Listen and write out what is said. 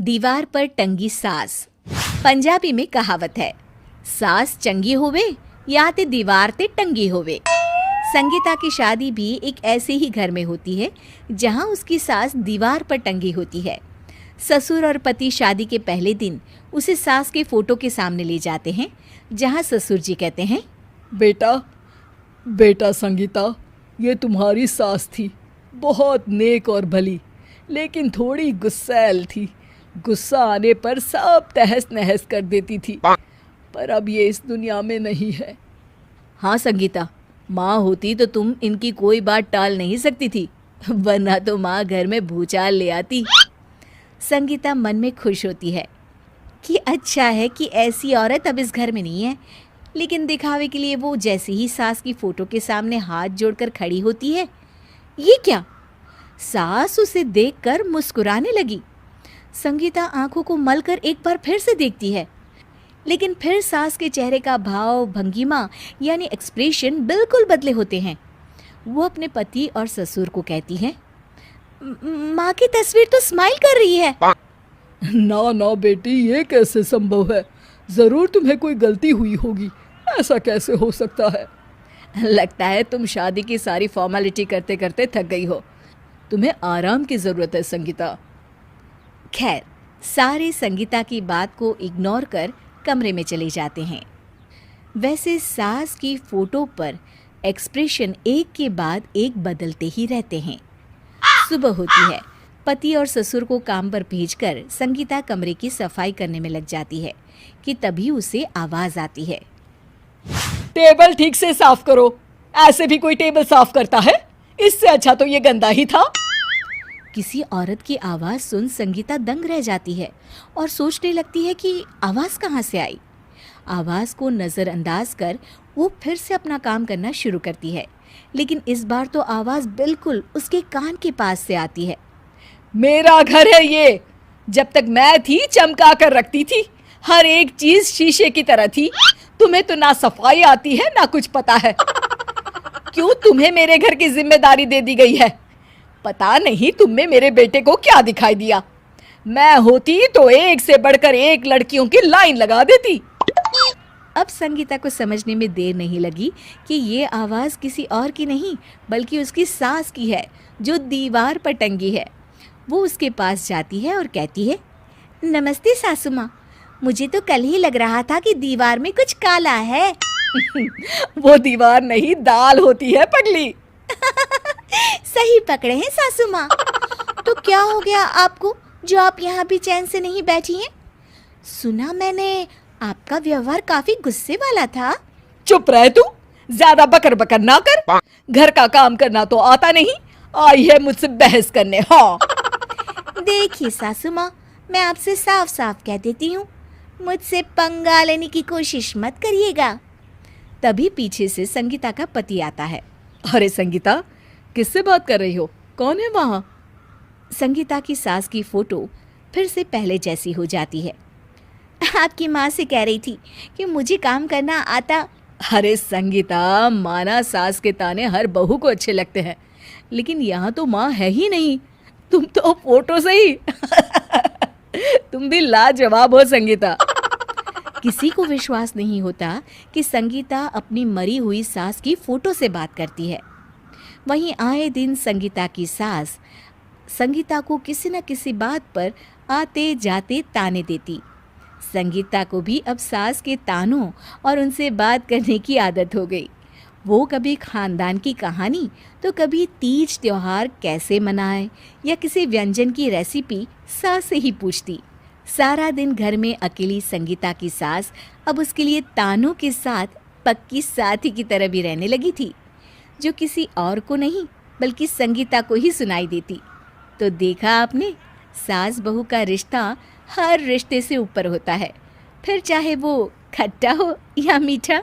दीवार पर टंगी सास। पंजाबी में कहावत है, सास चंगी होवे या ते दीवार ते टंगी होवे। संगीता की शादी भी एक ऐसे ही घर में होती है जहां उसकी सास दीवार पर टंगी होती है। ससुर और पति शादी के पहले दिन उसे सास के फोटो के सामने ले जाते हैं, जहां ससुर जी कहते हैं, बेटा बेटा संगीता, ये तुम्हारी सास थी, बहुत नेक और भली, लेकिन थोड़ी गुस्सैल थी। गुस्सा आने पर सब तहस नहस कर देती थी, पर अब ये इस दुनिया में नहीं है। हाँ संगीता, माँ होती तो तुम इनकी कोई बात टाल नहीं सकती थी, वरना तो माँ घर में भूचाल ले आती। संगीता मन में खुश होती है कि अच्छा है कि ऐसी औरत अब इस घर में नहीं है, लेकिन दिखावे के लिए वो जैसे ही सास की फोटो के सामने हाथ जोड़कर खड़ी होती है, ये क्या? सास उसे देखकर मुस्कुराने लगी। संगीता आंखों को मलकर एक बार फिर से देखती है, लेकिन फिर सास के चेहरे का भाव, भंगिमा यानी एक्सप्रेशन बिल्कुल बदले होते हैं। वो अपने पति और ससुर को कहती है, माँ की तस्वीर तो स्माइल कर रही है। ना ना बेटी, ये कैसे संभव है? जरूर तुम्हें कोई गलती हुई होगी, ऐसा कैसे हो सकता है? लगता है तुम शादी की सारी फॉर्मेलिटी करते करते थक गई हो, तुम्हें आराम की जरूरत है संगीता। खैर, सारे संगीता की बात को इग्नोर कर कमरे में चले जाते हैं। वैसे सास की फोटो पर एक्सप्रेशन एक के बाद एक बदलते ही रहते हैं। सुबह होती है, पति और ससुर को काम पर भेजकर संगीता कमरे की सफाई करने में लग जाती है कि तभी उसे आवाज आती है, टेबल ठीक से साफ करो। ऐसे भी कोई टेबल साफ करता है? इससे अच्छा तो ये गंदा ही था। किसी औरत की आवाज सुन संगीता दंग रह जाती है और सोचने लगती है कि आवाज कहाँ से आई। आवाज को नजरअंदाज कर वो फिर से अपना काम करना शुरू करती है, लेकिन इस बार तो आवाज बिल्कुल उसके कान के पास से आती है। मेरा घर है ये, जब तक मैं थी चमका कर रखती थी, हर एक चीज शीशे की तरह थी। तुम्हें तो ना सफाई आती है ना कुछ पता है। क्यों तुम्हें मेरे घर की जिम्मेदारी दे दी गई है? पता नहीं तुम में मेरे बेटे को क्या दिखाई दिया। मैं होती तो एक से बढ़कर एक लड़कियों की लाइन लगा देती। अब संगीता को समझने में देर नहीं लगी कि ये आवाज किसी और की नहीं बल्कि उसकी सास की है, जो दीवार पर टंगी है। वो उसके पास जाती है और कहती है, नमस्ते सासू माँ, मुझे तो कल ही लग रहा था कि दीवार में कुछ काला है। वो दीवार नहीं, दाल होती है पगली। सही पकड़े हैं सासू माँ। तो क्या हो गया आपको जो आप यहाँ भी चैन से नहीं बैठी हैं? सुना मैंने आपका व्यवहार काफी गुस्से वाला था। चुप रह तू, ज्यादा बकर बकर ना कर। घर का काम करना तो आता नहीं, आई है मुझसे बहस करने। हाँ देखिए सासू माँ, मैं आपसे साफ साफ कह देती हूँ, मुझसे पंगा लेने की कोशिश मत करिएगा। तभी पीछे से संगीता का पति आता है। अरे संगीता, किससे बात कर रही हो? कौन है वहाँ? संगीता की सास की फोटो फिर से पहले जैसी हो जाती है। आपकी माँ से कह रही थी कि मुझे काम करना आता। अरे संगीता, माना सास के ताने हर बहू को अच्छे लगते हैं, लेकिन यहाँ तो माँ है ही नहीं, तुम तो फोटो से ही। तुम भी लाजवाब हो संगीता। किसी को विश्वास नहीं होता कि संगीता अपनी मरी हुई सास की फोटो से बात करती है। वहीं आए दिन संगीता की सास संगीता को किसी न किसी बात पर आते जाते ताने देती। संगीता को भी अब सास के तानों और उनसे बात करने की आदत हो गई। वो कभी खानदान की कहानी तो कभी तीज त्योहार कैसे मनाए या किसी व्यंजन की रेसिपी सास से ही पूछती। सारा दिन घर में अकेली संगीता की सास अब उसके लिए तानों के साथ पक्की साथी की तरह भी रहने लगी थी, जो किसी और को नहीं बल्कि संगीता को ही सुनाई देती। तो देखा आपने, सास बहू का रिश्ता हर रिश्ते से ऊपर होता है, फिर चाहे वो खट्टा हो या मीठा।